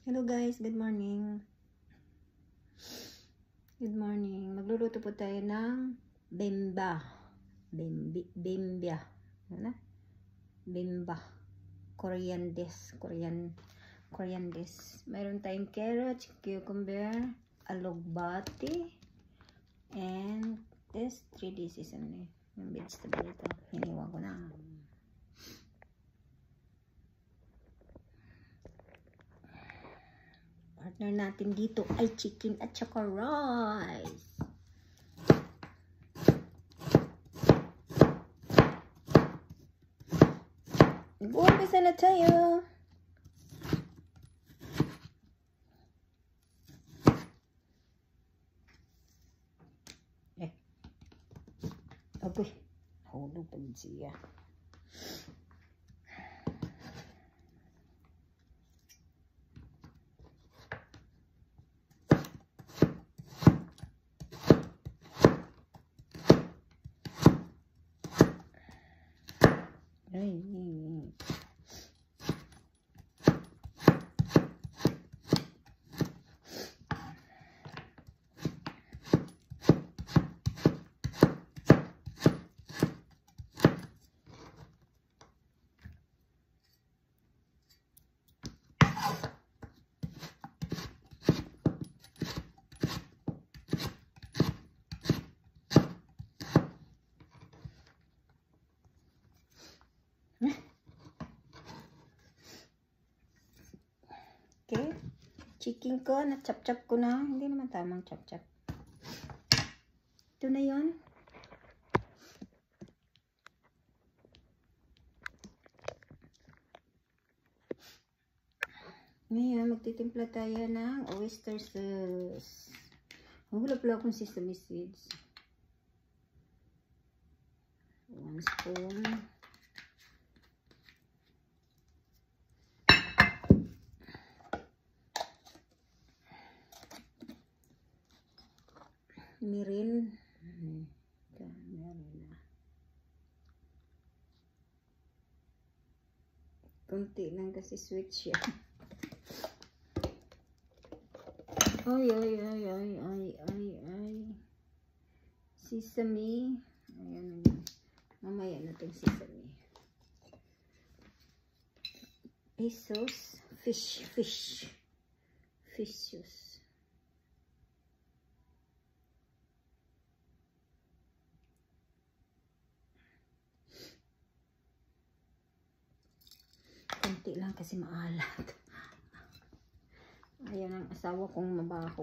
Hello guys, good morning. Good morning. Magluluto po tayo ng bimba. Bimbia. Ano? Bimba. Korean dish. Korean dish. Mayroon tayong carrots, cucumber, alugbati, and this 3 dishes only. Yung vegetable ito. Hiniwa ko na. Partner natin dito ay chicken at saka rice. Nag-uumpisa na tayo. Agoy. Hulog pa siya. Okay. Chicken ko, na-chop-chop ko na. Hindi naman tamang chop-chop. Ito na yun. Ngayon, magtitimpla tayo ng oyster sauce. Wala pala akong sesame seeds. 1 spoon. Mirin. Mirin na. Kunti lang kasi sweet siya. Ay. Sesame. Ayan. Mamaya na itong sesame. Sauce. Fish sauce. Kunti lang kasi maalat. Ayan ang asawa kong mabaho.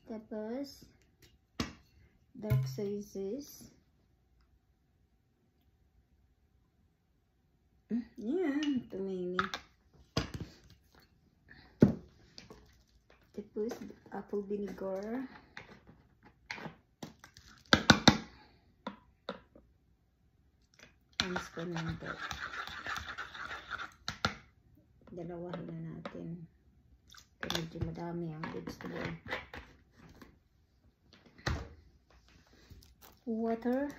Tapos dark sauces. Yan, tumini. Tapos apple vinegar. One spoon lang ito. Dalawahin na natin. Medyo madami ang vegetable. Water.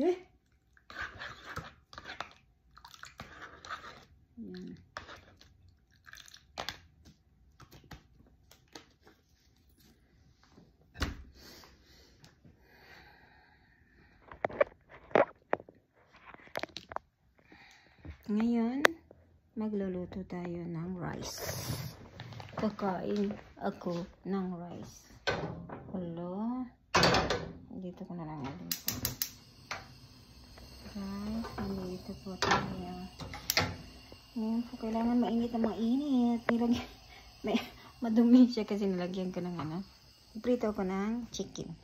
Yan. Ngayon, magluluto tayo ng rice. Kakain ako ng rice. Hello. Dito ko na lang dito. Rice, nandito po tayo. Ngayon po, kailangan mainit na mainit. Madumi siya kasi nilagyan ko ng ano. Iprito ko ng chicken.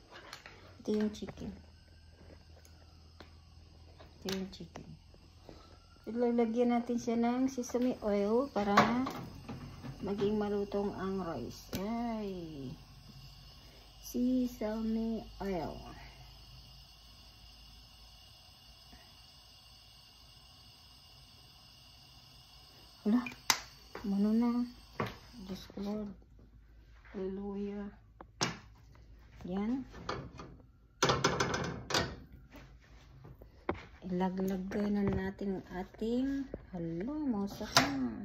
Ito yung chicken. Ilalagyan natin siya ng sesame oil para maging malutong ang rice. Ay. Sesame oil. Wala. Mano na. Diyos ko Lord. Hallelujah. Yan. Ilaglag na natin ang ating mausak na.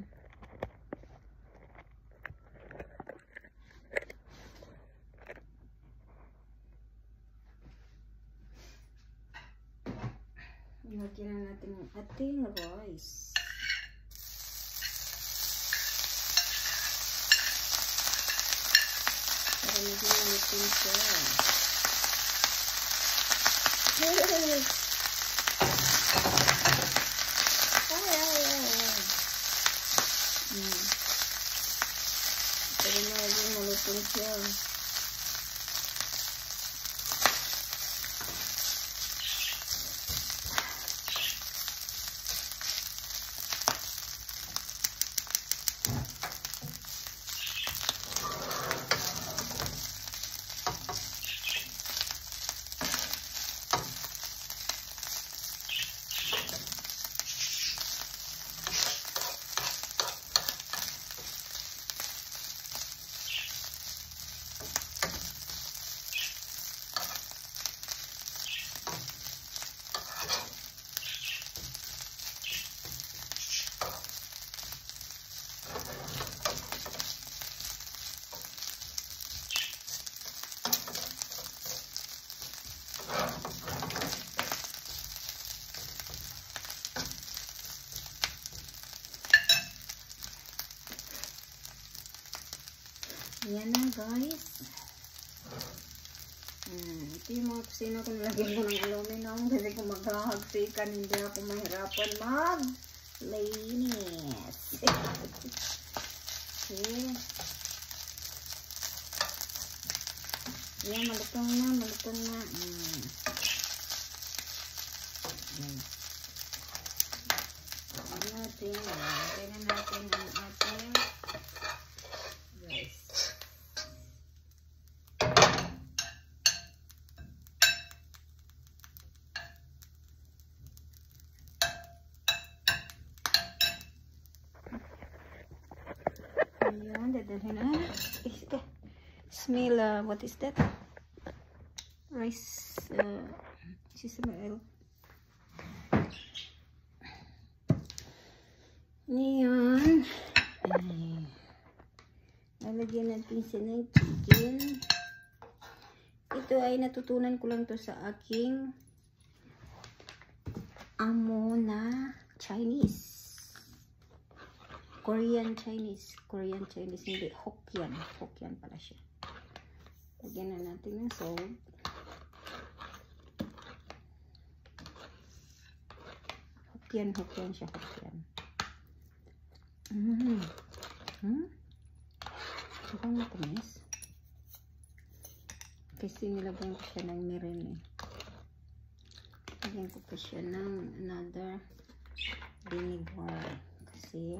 Ilagyan na natin ang ating rice. Para medyo malutin siya. Para medyo malutin siya. Yan na guys. Ito yung mga kusina ko, nilagyan ko ng aluminum kasi kung maghahagsikan hindi ako mahirapan mag-linis. Okay. Yan, malutong na, malutong na. Lagyan natin ang ating rice. Ayan, dadalhin na. Smell, what is that? Rice, sesame oil. Ngayon, lalagyan natin siya ng chicken. Ito ay natutunan ko lang to sa aking amo na Chinese. Korean Chinese, hindi Hokkien pala siya. Lagyan na natin ng salt. Hokkien siya, Hokkien. Mukhang matamis. Kasi nilagyan ko siya ng mirin eh. Lagyan ko pa siya ng another vinegar. Kasi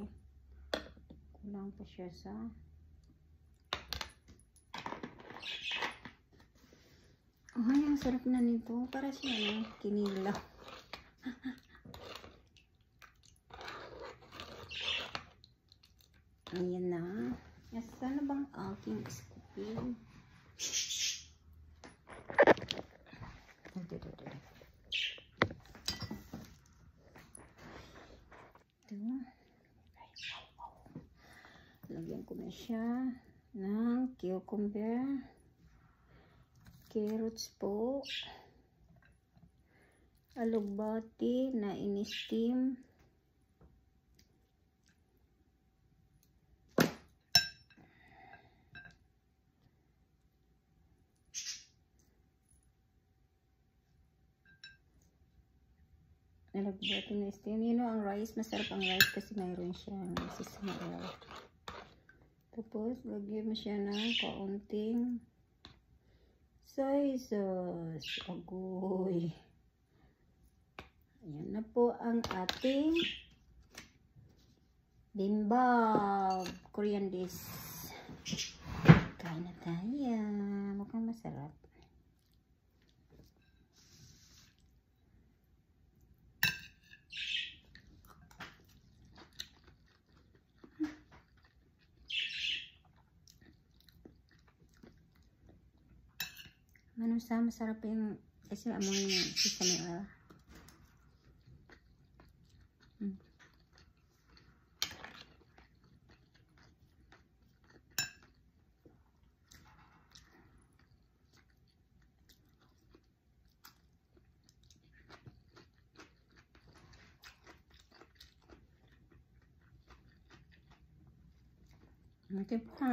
kulang pa siya sa ang sarap na nito. Para siya kinilaw. Ayan na. Nasaan na bang aking spoon? Lagyan ko na siya ng cucumber, carrots po, alugbati na in-steam, alugbati na steam. You know, ang rice, masarap ang rice kasi mayroon siyang sesame oil. Tapos, lagyan mo siya ng kaunting soy sauce. Agoy. Ayan na po ang ating bimbab. Korean dish. Kain na tayo. Mukhang masarap. Masarap yung kasi amoy ng sesame oil. Okay pa.